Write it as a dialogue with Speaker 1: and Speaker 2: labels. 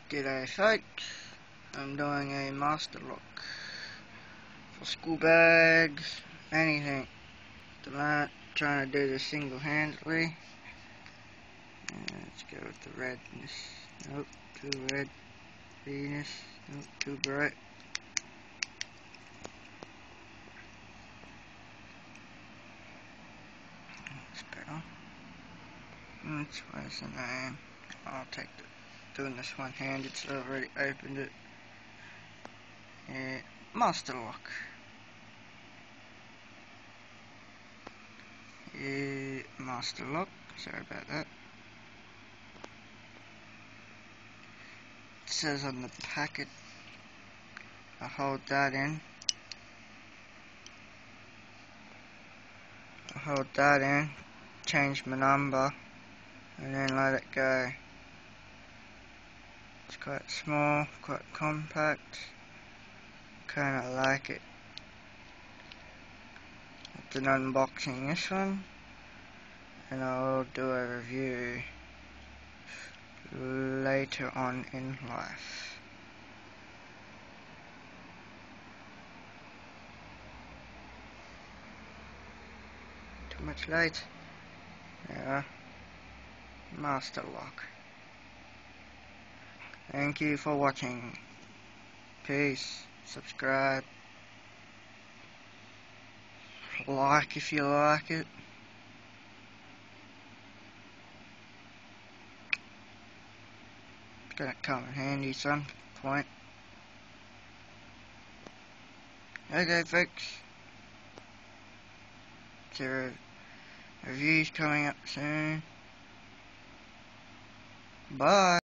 Speaker 1: G'day folks, I'm doing a master look for school bags, anything. Tonight, trying to do this single-handedly. Let's go with the redness. Nope, too red. Greenness, nope, too bright. That's better. Which was the name? I'll take doing this one-handed, so I've already opened it. Yeah, master lock. Yeah, master lock. Sorry about that. It says on the packet, I hold that in. Change my number, and then let it go. It's quite small, quite compact. Kinda like it. After unboxing this one, and I'll do a review later on in life. Too much light. Yeah. Master lock. Thank you for watching. Peace. Subscribe. Like if you like it. It's gonna come in handy some point. Okay folks. So reviews coming up soon. Bye.